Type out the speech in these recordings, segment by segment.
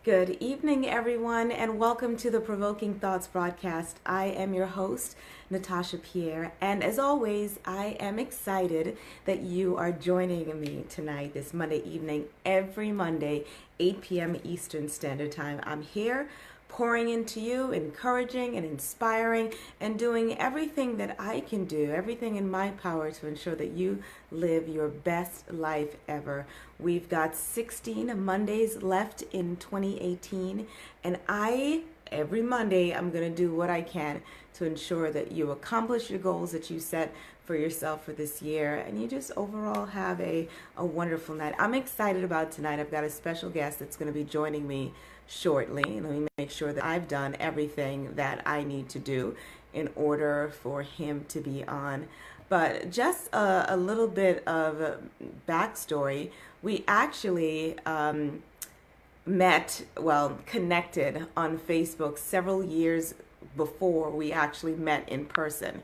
Good evening, everyone, and welcome to the Provoking Thoughts broadcast. I am your host, Natasha Pierre, and as always, I am excited that you are joining me tonight, this Monday evening, every Monday, 8 p.m. Eastern Standard Time. I'm here pouring into you, encouraging and inspiring, and doing everything that I can do, everything in my power to ensure that you live your best life ever. We've got 16 Mondays left in 2018, and every Monday, I'm going to do what I can to ensure that you accomplish your goals that you set for yourself for this year, and you just overall have a wonderful night. I'm excited about tonight. I've got a special guest that's going to be joining me shortly. Let me make sure that I've done everything that I need to do in order for him to be on. But just a little bit of backstory. We actually connected on Facebook several years before we actually met in person.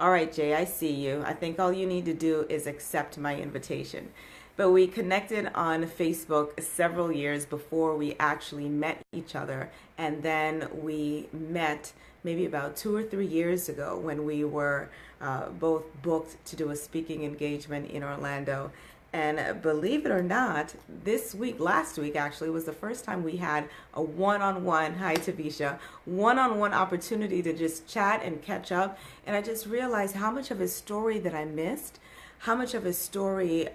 All right, Jay, I see you. I think all you need to do is accept my invitation. But we connected on Facebook several years before we actually met each other. And then we met maybe about 2 or 3 years ago when we were both booked to do a speaking engagement in Orlando. And believe it or not, last week actually, was the first time we had a one-on-one, hi Tavisha, one-on-one opportunity to just chat and catch up. And I just realized how much of his story that I missed, how much of his story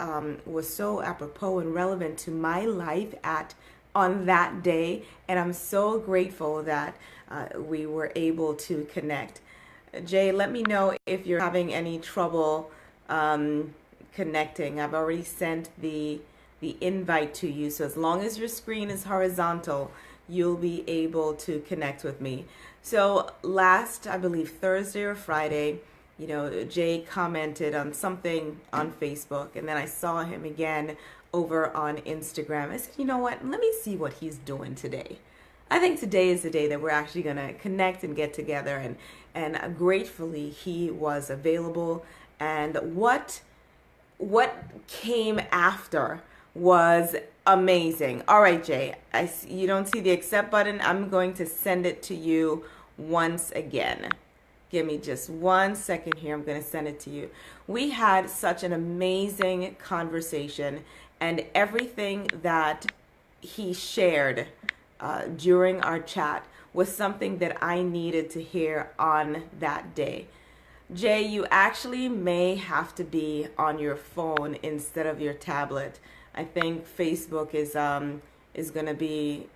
was so apropos and relevant to my life on that day. And I'm so grateful that we were able to connect. Jay, let me know if you're having any trouble connecting. I've already sent the invite to you, so as long as your screen is horizontal, you'll be able to connect with me. So last, I believe Thursday or Friday, Jay commented on something on Facebook, and then I saw him again over on Instagram. I said, you know what, let me see what he's doing today. I think today is the day that we're actually going to connect and get together, and gratefully he was available. And what came after was amazing. All right, Jay, you don't see the accept button. I'm going to send it to you once again. Give me just 1 second here. I'm going to send it to you. We had such an amazing conversation, and everything that he shared during our chat was something that I needed to hear on that day. Jay, you actually may have to be on your phone instead of your tablet. I think Facebook is going to be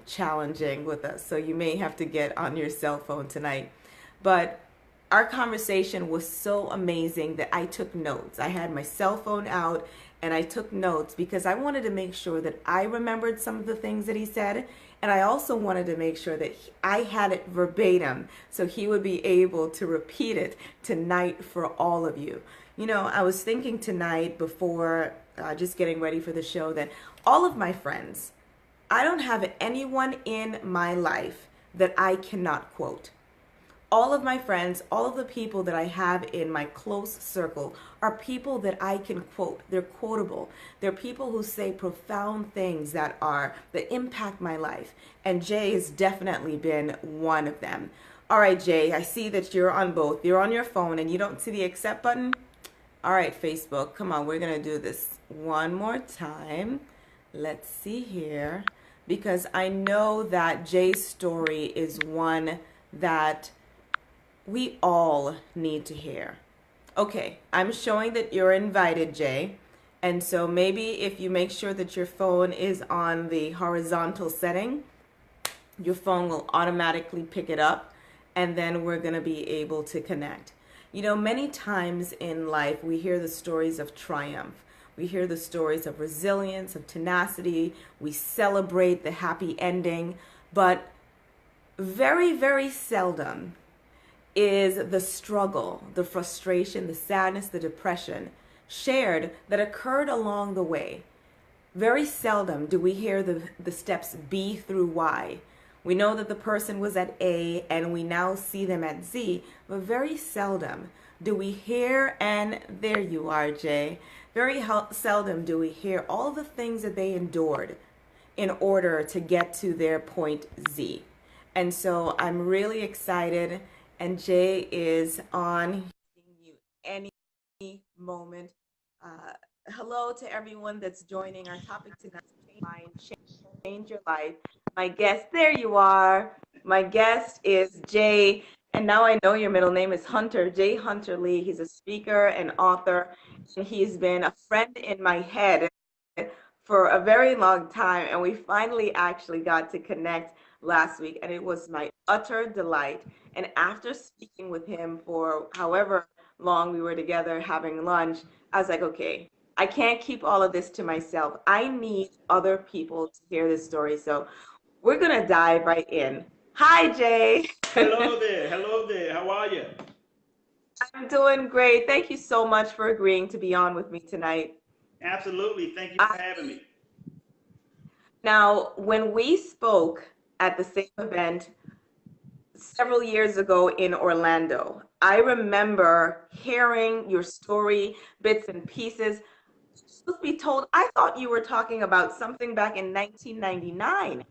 challenging with us, so you may have to get on your cell phone tonight. But our conversation was so amazing that I took notes. I had my cell phone out and I took notes because I wanted to make sure that I remembered some of the things that he said. And I also wanted to make sure that I had it verbatim so he would be able to repeat it tonight for all of you. I was thinking tonight before just getting ready for the show that all of my friends, I don't have anyone in my life that I cannot quote. All of my friends, all of the people that I have in my close circle are people that I can quote. They're quotable. They're people who say profound things that impact my life. And Jay has definitely been one of them. All right, Jay, I see that you're on both. You're on your phone and you don't see the accept button. All right, Facebook, come on, we're going to do this one more time. Let's see here. Because I know that Jay's story is one that we all need to hear. Okay, I'm showing that you're invited, Jay. And so maybe if you make sure that your phone is on the horizontal setting, your phone will automatically pick it up, and then we're going to be able to connect. Many times in life, we hear the stories of triumph. We hear the stories of resilience, of tenacity. We celebrate the happy ending, but very, very seldom is the struggle, the frustration, the sadness, the depression shared that occurred along the way. Very seldom do we hear the steps B through Y. We know that the person was at A and we now see them at Z, but very seldom do we hear, and there you are, Jay, very seldom do we hear all the things that they endured in order to get to their point Z. And so I'm really excited, and Jay is on mute any moment. Uh, Hello to everyone that's joining. Our topic tonight is change your mind, change your life. My guest, there you are. My guest is Jay, and now I know your middle name is Hunter, Jay Hunter Lee. He's a speaker and author, and he's been a friend in my head for a very long time, and we finally actually got to connect last week, and it was my utter delight. And after speaking with him for however long we were together having lunch, I was like, okay, I can't keep all of this to myself. I need other people to hear this story. So we're going to dive right in. Hi, Jay. Hello there. Hello there. How are you? I'm doing great. Thank you so much for agreeing to be on with me tonight. Absolutely. Thank you I, for having me. Now, when we spoke at the same event several years ago in Orlando, I remember hearing your story, bits and pieces. Truth be told, I thought you were talking about something back in 1999.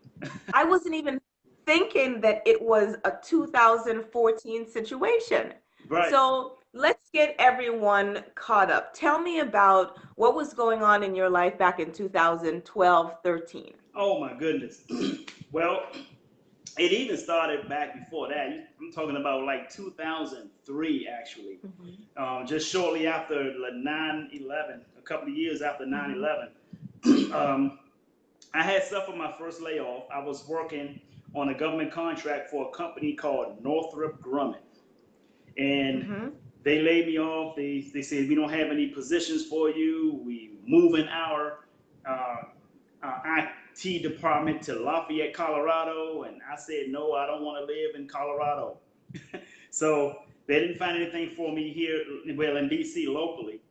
I wasn't even thinking that it was a 2014 situation. Right. So let's get everyone caught up. Tell me about what was going on in your life back in 2012, 13. Oh my goodness. Well, it even started back before that. I'm talking about like 2003, actually. Mhm. Just shortly after 9/11, a couple of years after Mhm. 9/11. um, I had suffered my first layoff. I was working on a government contract for a company called Northrop Grumman. And Mhm. they laid me off. They said, we don't have any positions for you. We moving our uh, IT department to Lafayette, Colorado. And I said, no, I don't want to live in Colorado. So they didn't find anything for me here, well, in DC locally.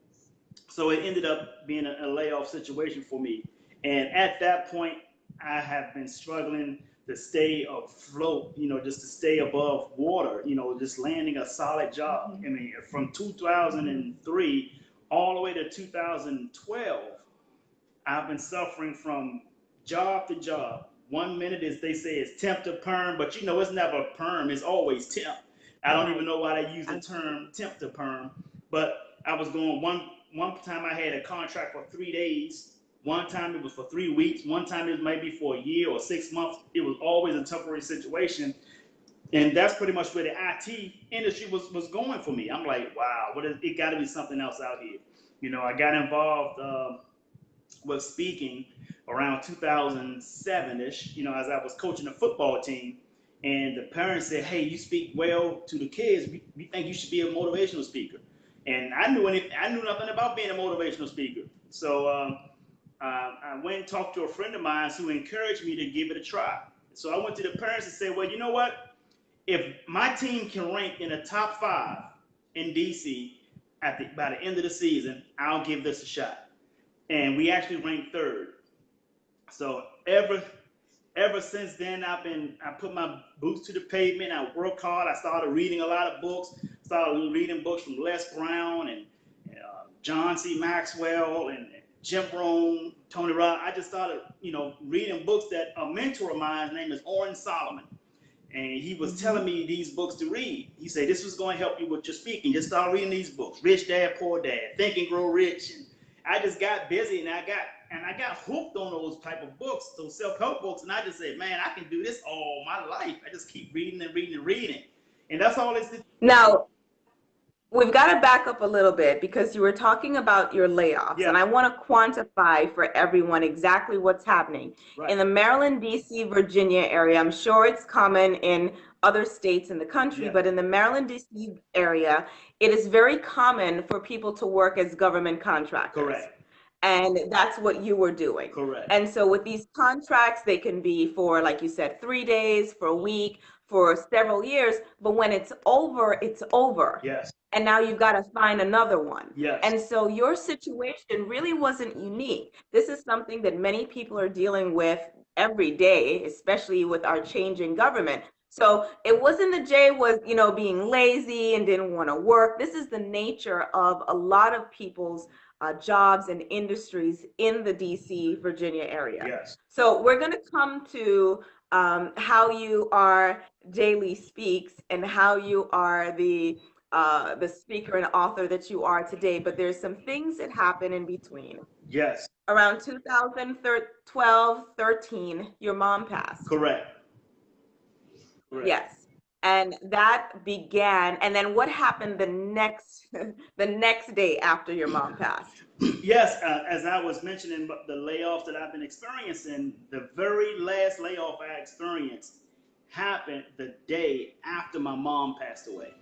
So it ended up being a layoff situation for me. And at that point, I have been struggling to stay afloat, just to stay above water, just landing a solid job. Mhm. I mean, from Mhm. 2003 all the way to 2012, I've been suffering from job to job. One minute is they say it's temp to perm, but it's never perm. It's always temp. I don't even Right. know why they use the term Absolutely. temp to perm. But I was going one time I had a contract for 3 days. One time it was for 3 weeks. One time it might be for a year or 6 months. It was always a temporary situation, and that's pretty much where the IT industry was going for me. I'm like, wow, it? Got to be something else out here. I got involved. Was speaking around 2007-ish, as I was coaching a football team. And the parents said, hey, you speak well to the kids. We think you should be a motivational speaker. And I knew nothing about being a motivational speaker. So I went and talked to a friend of mine who encouraged me to give it a try. So I went to the parents and said, well, you know what? If my team can rank in the top 5 in DC by the end of the season, I'll give this a shot. And we actually ranked third. So ever since then, I put my boots to the pavement. I worked hard. I started reading a lot of books. Started reading books from Les Brown and John C. Maxwell and Jim Rohn, Tony Robbins. I just started, reading books that a mentor of mine, his name is Orrin Solomon, and he was telling Mhm. me these books to read. He said, this was going to help you with your speaking. Just start reading these books. Rich Dad, Poor Dad, Think and Grow Rich. And I just got busy, and I got hooked on those type of books, those self-help books. And I just said, man, I can do this all my life. I just keep reading and reading and reading. And that's all it's. Now, we've got to back up a little bit because you were talking about your layoffs, Yeah, and I want to quantify for everyone exactly what's happening. right. In the Maryland, D.C., Virginia area, I'm sure it's common in other states in the country, Yeah, but in the Maryland, D.C. area, it is very common for people to work as government contractors. correct, And that's what you were doing. correct. And so with these contracts, they can be for, like you said, 3 days, for a week, for several years. But when it's over, it's over. Yes, And now you've got to find another one. yes, And so your situation really wasn't unique. This is something that many people are dealing with every day, especially with our changing government. So it wasn't that Jay was, being lazy and didn't want to work. This is the nature of a lot of people's jobs and industries in the DC, Virginia area. Yes. So we're going to come to how you are daily speaks and how you are the speaker and author that you are today. But there's some things that happen in between. Yes. Around 2012, 13, your mom passed. Correct. Correct. Yes. And that began, and then what happened the next the next day after your mom passed? Yes, as I was mentioning, the layoffs that I've been experiencing, the very last layoff I experienced happened the day after my mom passed away.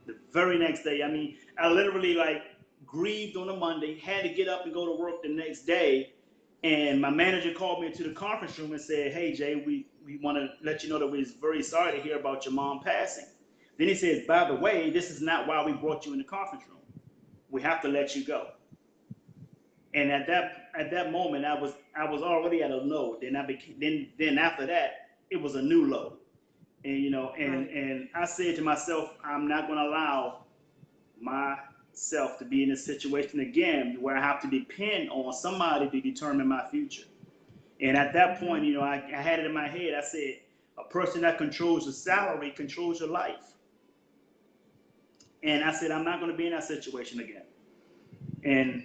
The very next day. I mean, I literally like grieved on a Monday, had to get up and go to work the next day. And my manager called me into the conference room and said, "Hey, Jay, we want to let you know that we're very sorry to hear about your mom passing." Then he says, "By the way, this is not why we brought you in the conference room. We have to let you go." And at that moment, I was already at a low. Then then after that, it was a new low. And Right. and I said to myself, I'm not going to allow myself to be in this situation again where I have to depend on somebody to determine my future. And at that point, Hmm. I had it in my head. I said, a person that controls your salary controls your life. And I said, I'm not going to be in that situation again. And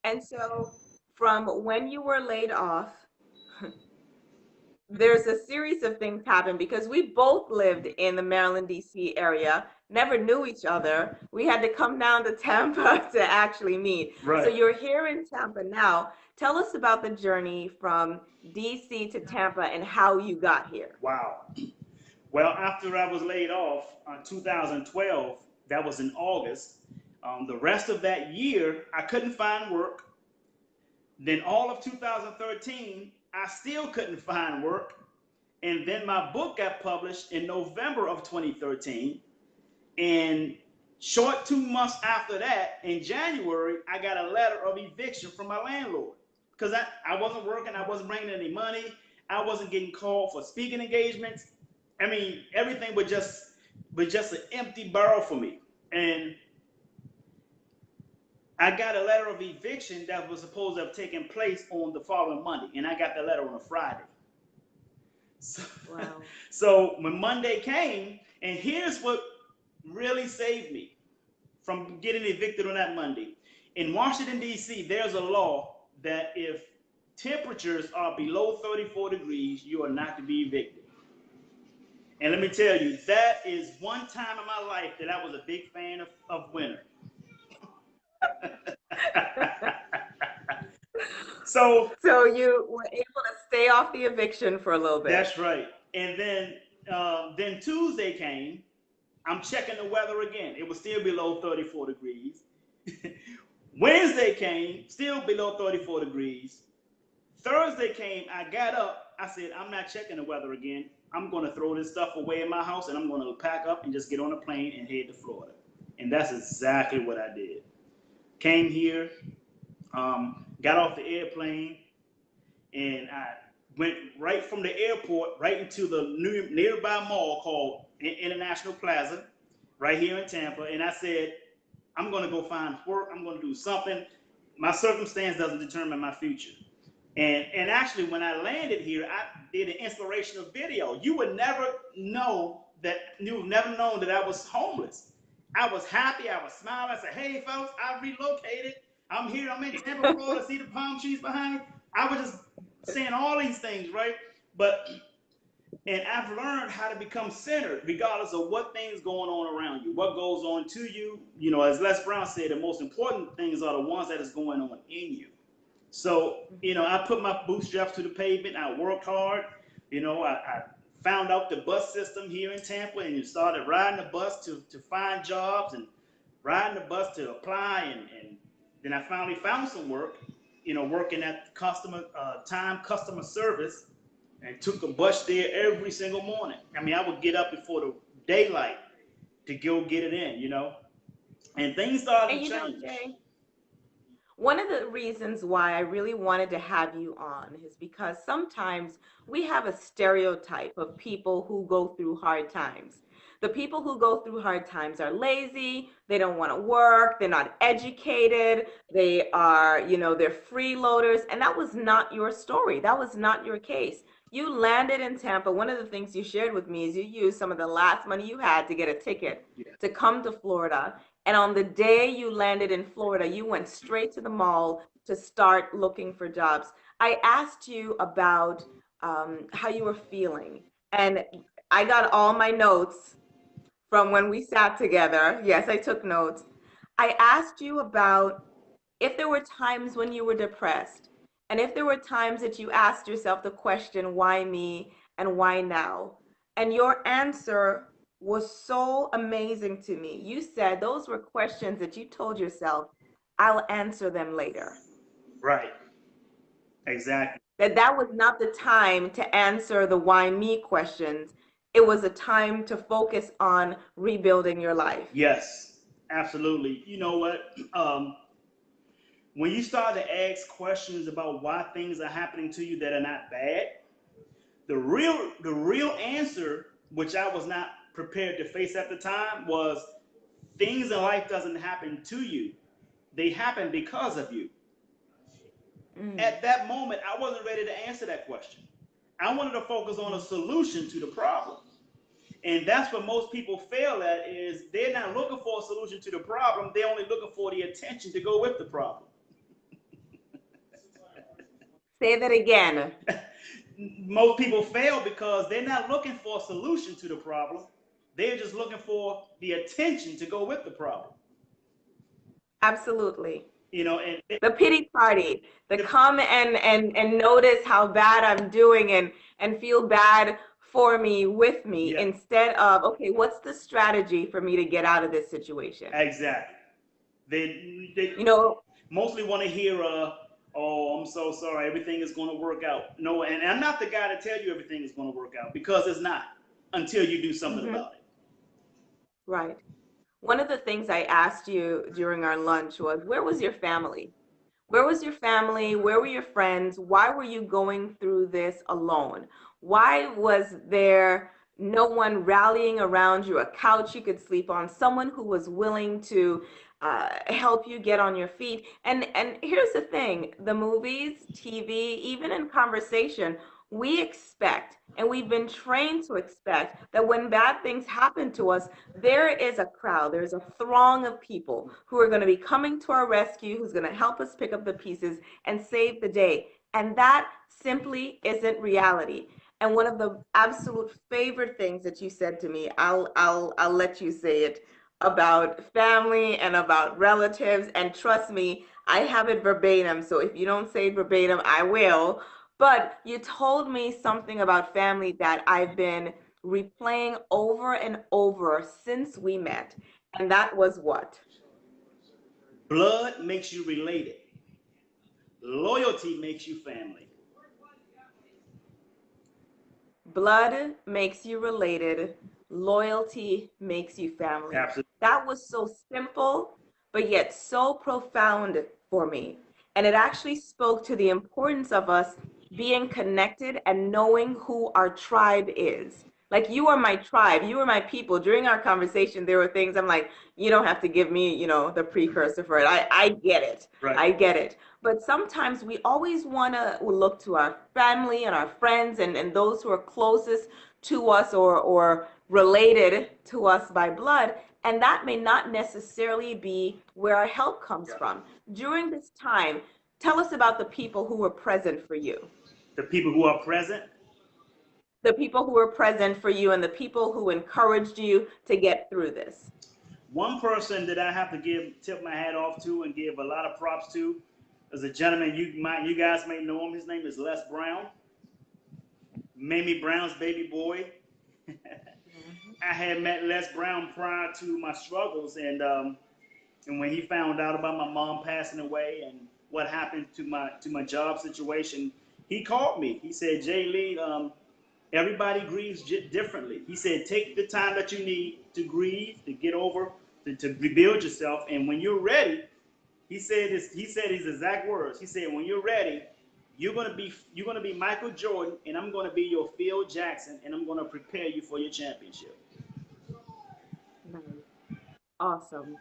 And so from when you were laid off, there's a series of things happen because we both lived in the Maryland, DC area, never knew each other. We had to come down to Tampa to actually meet. So right, you're here in Tampa now. Tell us about the journey from DC to Tampa and how you got here. wow. Well, after I was laid off in 2012, that was in August. The rest of that year, I couldn't find work. Then all of 2013, I still couldn't find work. And then my book got published in November of 2013. And short 2 months after that, in January, I got a letter of eviction from my landlord because I wasn't working, I wasn't bringing any money, I wasn't getting called for speaking engagements. I mean, everything was just an empty barrel for me. And I got a letter of eviction that was supposed to have taken place on the following Monday, and I got the letter on a Friday. So, Wow. so when Monday came, and here's what really saved me from getting evicted on that Monday. In Washington, D.C., there's a law that if temperatures are below 34 degrees, you are not to be evicted. And let me tell you, that is one time in my life that I was a big fan of winter. So So you were able to stay off the eviction for a little bit. that's right. And then Tuesday came. I'm checking the weather again. It was still below 34 degrees. Wednesday came, still below 34 degrees. Thursday came, I got up. I said, I'm not checking the weather again. I'm going to throw this stuff away in my house and I'm going to pack up and just get on a plane and head to Florida. And that's exactly what I did. Came here, got off the airplane, and I went right from the airport right into the nearby mall called International Plaza, right here in Tampa. And I said, I'm going to go find work. I'm going to do something. My circumstance doesn't determine my future. And actually, when I landed here, I did an inspirational video. You would never know that you would never known that I was homeless. I was happy. I was smiling. I said, "Hey, folks, I relocated. I'm here. I'm in Tampa, Florida. See the palm trees behind me." I was just saying all these things, right? But and I've learned how to become centered, regardless of what things going on around you, what goes on to you. As Les Brown said, the most important things are the ones that is going on in you. So, Mhm. I put my bootstraps to the pavement. I worked hard. I found out the bus system here in Tampa and started riding the bus to find jobs and riding the bus to apply. And then I finally found some work, working at customer service and took a bus there every single morning. I mean, I would get up before the daylight to go get it in. And things started And to change. Jay, one of the reasons why I really wanted to have you on is because sometimes we have a stereotype of people who go through hard times. The people who go through hard times are lazy, they don't want to work, they're not educated, they are, they're freeloaders. And that was not your story. That was not your case. You landed in Tampa. One of the things you shared with me is you used some of the last money you had to get a ticket to come to Florida. And on the day you landed in Florida, you went straight to the mall to start looking for jobs. I asked you about how you were feeling. And I got all my notes from when we sat together. Yes, I took notes. I asked you about if there were times when you were depressed, and if there were times that you asked yourself the question, why me and why now? And your answer was so amazing to me. You said those were questions that you told yourself, I'll answer them later. Right. Exactly. That was not the time to answer the why me questions. It was a time to focus on rebuilding your life. Yes, absolutely. You know what? When you start to ask questions about why things are happening to you that are not bad, the real answer, which I was not prepared to face at the time, was things in life doesn't happen to you. They happen because of you. Mm. At that moment, I wasn't ready to answer that question. I wanted to focus on a solution to the problem. And that's what most people fail at, is they're not looking for a solution to the problem. They're only looking for the attention to go with the problem. Say that again. Most people fail because they're not looking for a solution to the problem. They're just looking for the attention to go with the problem. Absolutely. You know, and The pity party, the the, come and notice how bad I'm doing and feel bad for me with me yeah, instead of, okay, what's the strategy for me to get out of this situation? exactly. They You know, mostly want to hear, "Oh, I'm so sorry, everything is going to work out." No, and I'm not the guy to tell you everything is going to work out, because it's not, until you do something mhm, about it. right. One of the things I asked you during our lunch was, where was your family? Where was your family? Where were your friends? Why were you going through this alone? Why was there no one rallying around you, a couch you could sleep on, someone who was willing to help you get on your feet? And here's the thing: the movies, TV, even in conversation, we expect, and we've been trained to expect, that when bad things happen to us, there is a crowd, there's a throng of people who are going to be coming to our rescue, who's going to help us pick up the pieces and save the day. And that simply isn't reality. And one of the absolute favorite things that you said to me, I'll let you say it, about family and about relatives. And trust me, I have it verbatim. So if you don't say it verbatim, I will. But you told me something about family that I've been replaying over and over since we met. And that was what? Blood makes you related. Loyalty makes you family. Blood makes you related, loyalty makes you family. Absolutely. That was so simple, but yet so profound for me. And it actually spoke to the importance of us being connected and knowing who our tribe is. Like, you are my tribe, you are my people. During our conversation, there were things I'm like, you don't have to give me, the precursor for it. I get it. Right. I get it. But sometimes we always want to look to our family and our friends and those who are closest to us or related to us by blood. And that may not necessarily be where our help comes from. During this time, tell us about the people who were present for you. The people who are present. The people who were present for you and the people who encouraged you to get through this. One person that I have to tip my hat off to and give a lot of props to is a gentleman, you guys may know him. His name is Les Brown, Mamie Brown's baby boy. I had met Les Brown prior to my struggles, and when he found out about my mom passing away and what happened to my job situation, he called me. He said, "Jay Lee, everybody grieves differently." He said, "Take the time that you need to grieve, to get over, to rebuild yourself, and when you're ready," he said his exact words. He said, "When you're ready, you're gonna be Michael Jordan, and I'm gonna be your Phil Jackson, and I'm gonna prepare you for your championship." Awesome.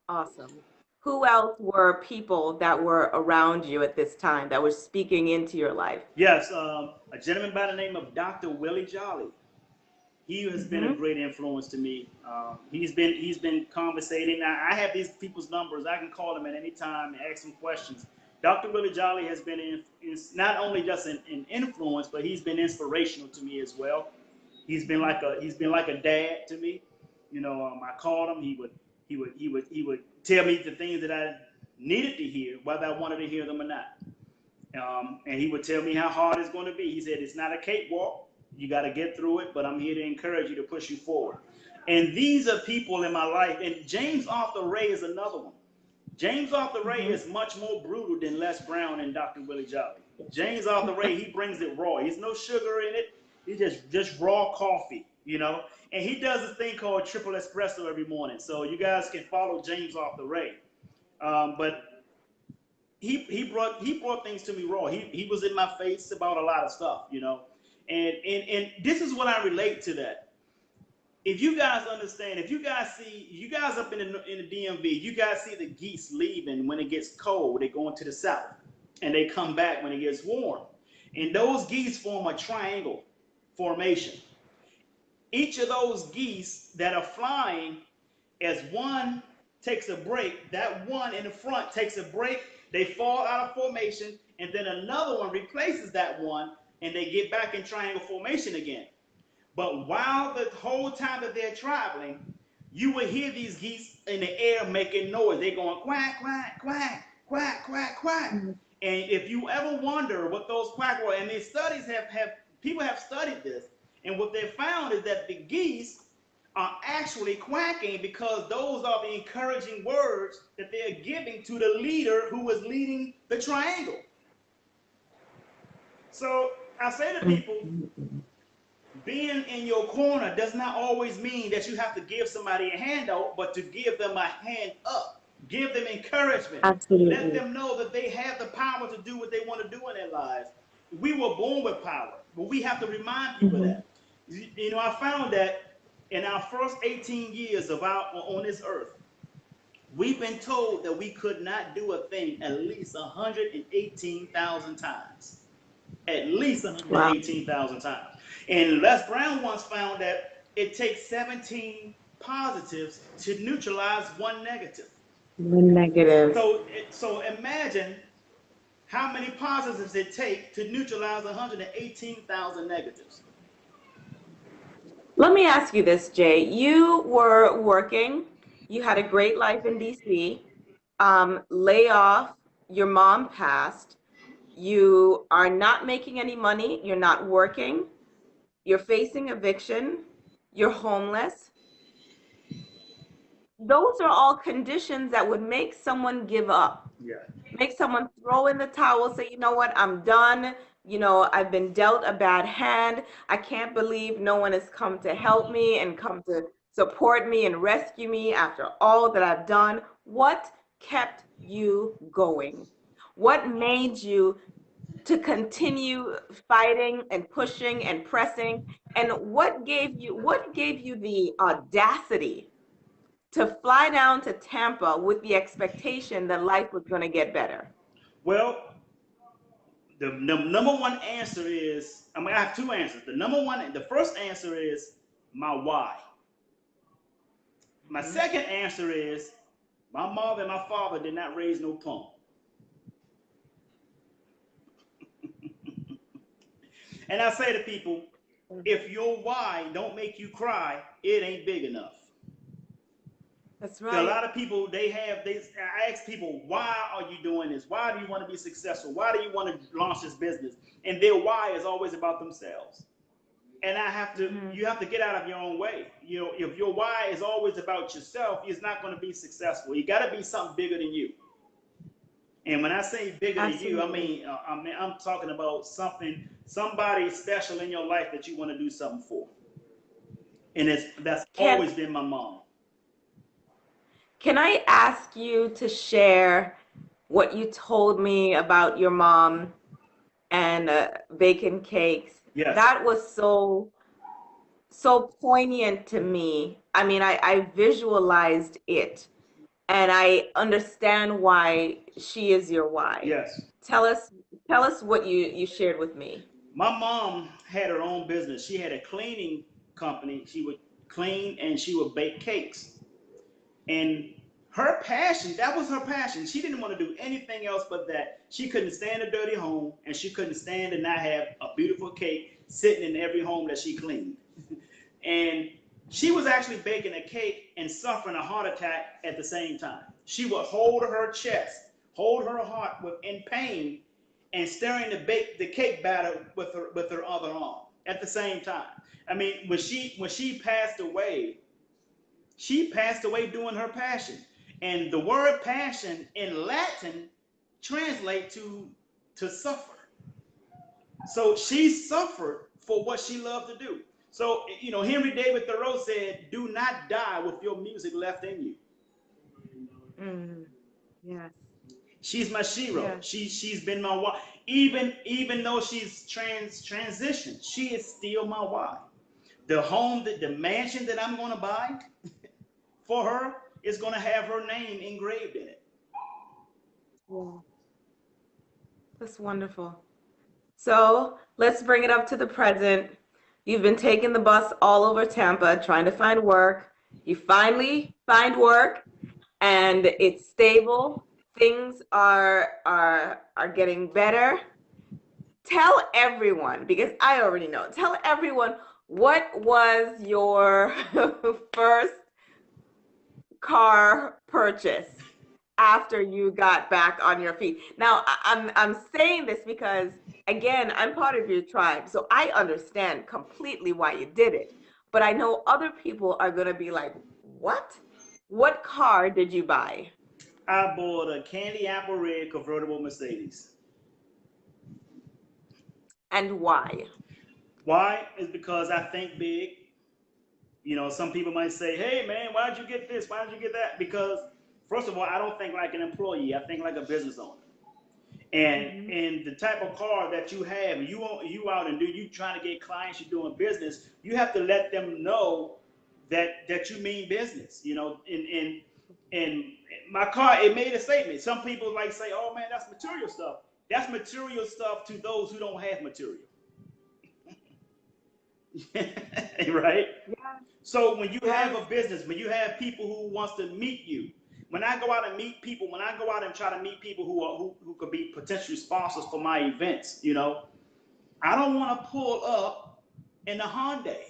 Awesome. Who else were people that were around you at this time that were speaking into your life? Yes, a gentleman by the name of Dr. Willie Jolly. He has been a Mm-hmm. great influence to me. He's been conversating. I have these people's numbers. I can call them at any time and ask them questions. Dr. Willie Jolly has been not only just an influence, but he's been inspirational to me as well. He's been like a dad to me. I called him. He would tell me the things that I needed to hear, whether I wanted to hear them or not. And he would tell me how hard it's going to be. He said, it's not a cakewalk. You got to get through it, but I'm here to encourage you to push you forward. And these are people in my life. And James Arthur Ray is another one. James Arthur Ray Mm-hmm. is much more brutal than Les Brown and Dr. Willie Jolly. James Arthur Ray, he brings it raw. There's no sugar in it. He just raw coffee. And he does this thing called triple espresso every morning. So you guys can follow James Arthur Ray. But he brought things to me raw. He was in my face about a lot of stuff. And this is what I relate to that. If you guys understand, if you guys see, you guys up in the DMV, you guys see the geese leaving when it gets cold. They go into the south, and they come back when it gets warm. And those geese form a triangle formation. Each of those geese that are flying, as one takes a break, that one in the front takes a break, they fall out of formation, and then another one replaces that one, and they get back in triangle formation again. But while the whole time that they're traveling, you will hear these geese in the air making noise. They're going quack, quack, quack, quack, quack, quack. And if you ever wonder what those quack were, and these studies have people have studied this, and what they found is that the geese are actually quacking because those are the encouraging words that they're giving to the leader who is leading the triangle. So I say to people, being in your corner does not always mean that you have to give somebody a handout, but to give them a hand up. Give them encouragement. Let Absolutely. them know that they have the power to do what they want to do in their lives. We were born with power, but we have to remind people Mm-hmm. that. I found that in our first 18 years of our on this earth, we've been told that we could not do a thing at least 118,000 times. At least Wow. 118,000 times. And Les Brown once found that it takes 17 positives to neutralize one negative. Negative. So imagine how many positives it takes to neutralize 118,000 negatives. Let me ask you this, Jay. You were working, you had a great life in DC, layoff, your mom passed, you are not making any money, you're not working, you're facing eviction, you're homeless. Those are all conditions that would make someone give up, Yeah. make someone throw in the towel, say, you know what, I'm done. I've been dealt a bad hand. I can't believe no one has come to help me and come to support me and rescue me after all that I've done. What kept you going? What made you to continue fighting and pushing and pressing? And what gave you the audacity to fly down to Tampa with the expectation that life was going to get better? Well, the number one answer is I have two answers. The first answer is my why. My Mm-hmm. second answer is my mother and my father did not raise no punk. And I say to people, if your why don't make you cry, it ain't big enough. That's So a right. lot of people, I ask people, why are you doing this? Why do you want to be successful? Why do you want to launch this business? And their why is always about themselves. And Mm-hmm. you have to get out of your own way. If your why is always about yourself, it's not going to be successful. You got to be something bigger than you. And when I say bigger than you, Absolutely. I'm talking about somebody special in your life that you want to do something for. And that's Can always been my mom. can I ask you to share what you told me about your mom and bacon cakes? Yes. That was so so poignant to me. I mean, I visualized it and I understand why she is your why. Yes. Tell us tell us what you shared with me. My mom had her own business. She had a cleaning company. She would clean and she would bake cakes. And her passion, that was her passion. She didn't want to do anything else but that. She couldn't stand a dirty home, and she couldn't stand to not have a beautiful cake sitting in every home that she cleaned. And she was actually baking a cake and suffering a heart attack at the same time. She would hold her chest, hold her heart in pain, and stirring the cake batter with her other arm at the same time. I mean, when she passed away doing her passion. And the word passion in Latin translate to suffer. So she suffered for what she loved to do. So, Henry David Thoreau said, do not die with your music left in you. Mm, yes, She's my shero. yes. She's been my wife. Even though she's transitioned, she is still my wife. The mansion that I'm gonna buy for her is gonna have her name engraved in it. Yeah, that's wonderful. So let's bring it up to the present. You've been taking the bus all over Tampa trying to find work. You finally find work and it's stable. Things are getting better. Tell everyone, because I already know. Tell everyone what was your first car purchase after you got back on your feet. Now, I'm saying this because again, I'm part of your tribe, so I understand completely why you did it. But I know other people are going to be like, "What? What car did you buy I bought a candy apple red convertible Mercedes. and why?" Why? Is because I think big. Some people might say, "Hey, man, why did you get this? Why did you get that?" Because first of all, I don't think like an employee. I think like a business owner. And Mm-hmm. and the type of car that you have, you out and you trying to get clients, you're doing business. You have to let them know that you mean business. And my car, it made a statement. Some people like say, "Oh man, that's material stuff." That's material stuff to those who don't have material. Right? Yeah. So when you have Yes. a business, when you have people who wants to meet you, when I go out and meet people, when I go out and try to meet people who could be potential sponsors for my events, I don't want to pull up in a Hyundai.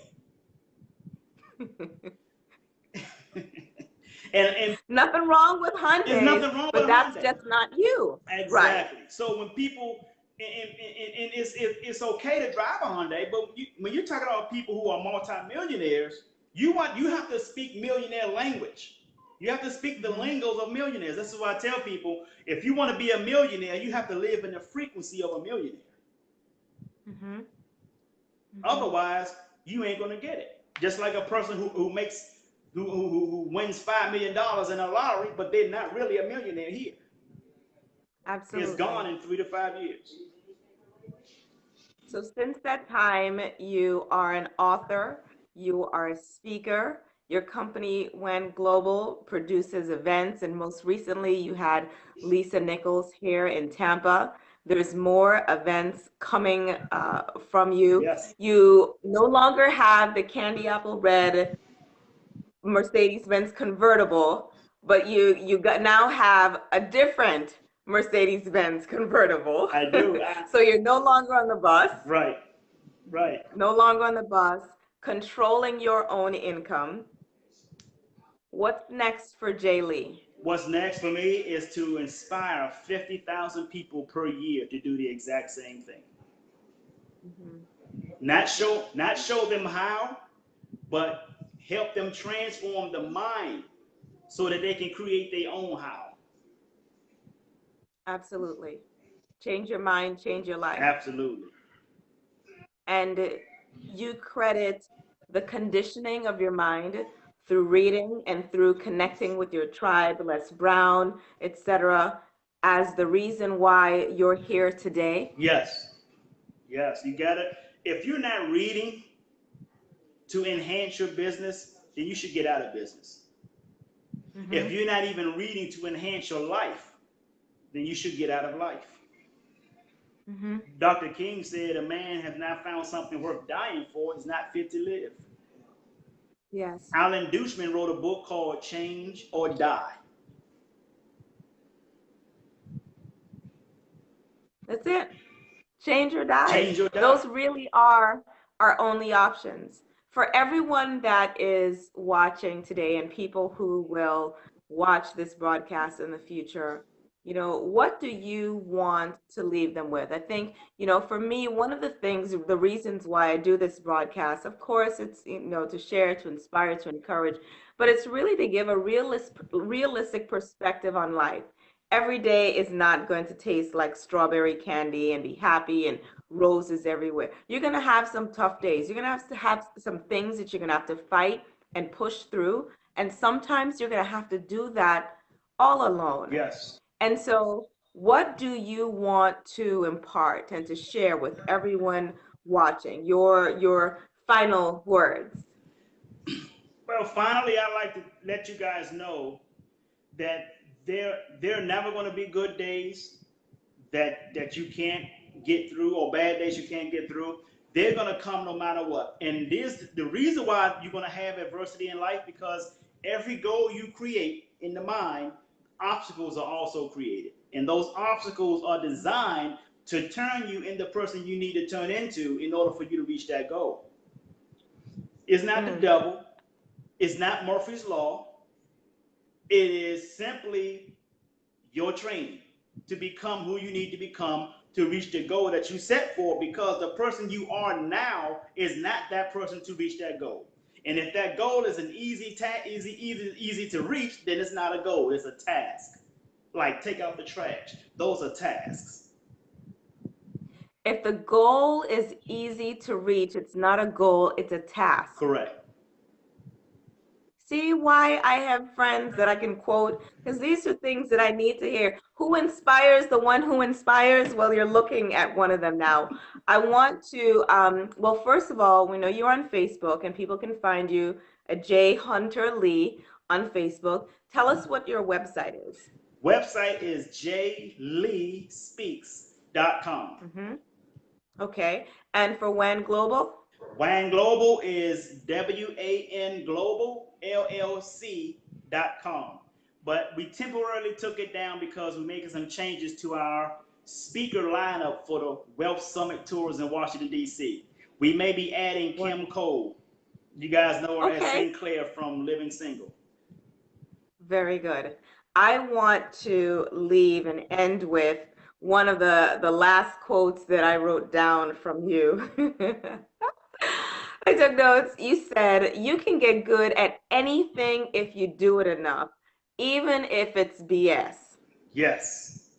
and Nothing wrong with there's Hyundais, nothing wrong with but a that's Hyundai. just not you. Right. Exactly. So when people and it's okay to drive a Hyundai, but when you're talking about people who are multimillionaires, you have to speak millionaire language. You have to speak the Mm-hmm. lingos of millionaires. This is why I tell people, if you want to be a millionaire, you have to live in the frequency of a millionaire. Mm-hmm. Mm-hmm. Otherwise, you ain't gonna get it. Just like a person who wins $5 million in a lottery, but they're not really a millionaire here. It's gone Absolutely. in 3 to 5 years. So since that time, you are an author, you are a speaker, your company went global, produces events, and most recently you had Lisa Nichols here in Tampa. There's more events coming from you. Yes, You no longer have the candy apple red Mercedes-Benz convertible, but you got now have a different Mercedes-Benz convertible. I do. So you're no longer on the bus, Right, right. no longer on the bus, controlling your own income. What's next for Jay Lee? What's next for me is to inspire 50,000 people per year to do the exact same thing. Mhm. Not show them how, but help them transform the mind so that they can create their own how. Absolutely. Change your mind, change your life. Absolutely. And you credit the conditioning of your mind through reading and through connecting with your tribe, Les Brown, etc., as the reason why you're here today. Yes. Yes. You got it. If you're not reading, to enhance your business, then you should get out of business. If Mm-hmm. you're not even reading to enhance your life, then you should get out of life. Mm-hmm. Dr. King said, "A man has not found something worth dying for, is not fit to live." Yes. Alan Douchman wrote a book called Change or Die. That's it. Change or die. Change or die. Those really are our only options. For everyone that is watching today and people who will watch this broadcast in the future, what do you want to leave them with? I think, for me, one of the things, the reasons why I do this broadcast, of course, it's, to share, to inspire, to encourage, but it's really to give a realistic perspective on life. Every day is not going to taste like strawberry candy and be happy and roses everywhere. You're going to have some tough days. You're going to have some things that you're going to have to fight and push through. And sometimes you're going to have to do that all alone. Yes. And so, what do you want to impart and to share with everyone watching? Your final words. Well, finally, I'd like to let you guys know that there are never going to be good days that you can't get through, or bad days you can't get through. They're going to come no matter what. And this the reason why you're going to have adversity in life, because every goal you create in the mind, obstacles are also created. And those obstacles are designed to turn you into the person you need to turn into in order for you to reach that goal. It's not the Mm. devil. It's not Murphy's Law. It is simply your training to become who you need to become to reach the goal that you set for, because the person you are now is not that person to reach that goal. And if that goal is an easy to reach, then it's not a goal, it's a task. Like take out the trash. Those are tasks. If the goal is easy to reach, it's not a goal, it's a task. Correct. See why I have friends that I can quote? Because these are things that I need to hear. Who inspires the one who inspires? Well, you're looking at one of them now. I want to, well, first of all, we know you're on Facebook and people can find you at J. Hunter Lee on Facebook. Tell us what your website is. Website is jleespeaks.com. Mm-hmm. Okay. And for WAN Global? WAN Global is WAN Global LLC.com. But we temporarily took it down because we're making some changes to our speaker lineup for the Wealth Summit tours in Washington, D.C. We may be adding Kim Cole. You guys know her as Okay. Sinclair from Living Single. Very good. I want to leave and end with one of the last quotes that I wrote down from you. I took notes. You said, "You can get good at anything if you do it enough, even if it's BS." Yes.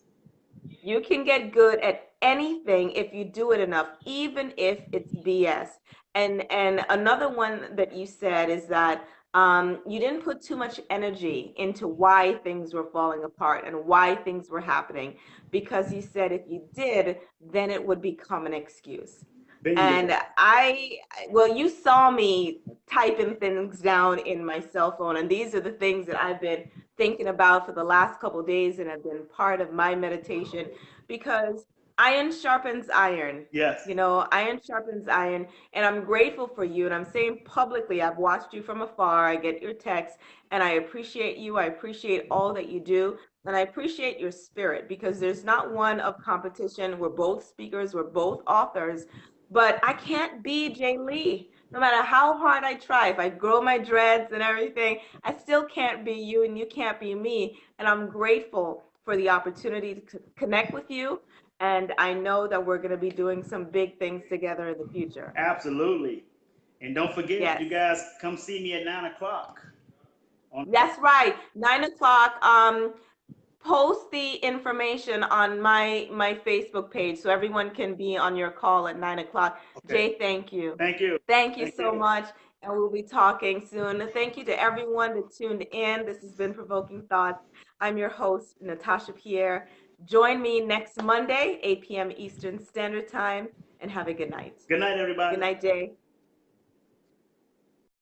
You can get good at anything if you do it enough, even if it's BS. And another one that you said is that you didn't put too much energy into why things were falling apart and why things were happening, because you said if you did, then it would become an excuse. Bingo. And well, you saw me typing things down in my cell phone, and these are the things that I've been thinking about for the last couple of days and have been part of my meditation, because iron sharpens iron. Yes. Iron sharpens iron. And I'm grateful for you. And I'm saying publicly, I've watched you from afar. I get your texts, and I appreciate you. I appreciate all that you do. And I appreciate your spirit, because there's not one of competition. We're both speakers, we're both authors, but I can't be Jay Lee. No matter how hard I try, if I grow my dreads and everything, I still can't be you and you can't be me. And I'm grateful for the opportunity to connect with you. And I know that we're going to be doing some big things together in the future. Absolutely. And don't forget, Yes. you guys come see me at 9 o'clock. That's right. 9 o'clock. Post the information on my Facebook page so everyone can be on your call at 9 o'clock. Okay. Jay, thank you. Thank you. Thank you Thank so you. much. And we'll be talking soon. Thank you to everyone that tuned in. This has been Provoking Thoughts. I'm your host, Natasha Pierre. Join me next Monday, 8 p.m. Eastern Standard Time, and have a good night. Good night, everybody. Good night, Jay.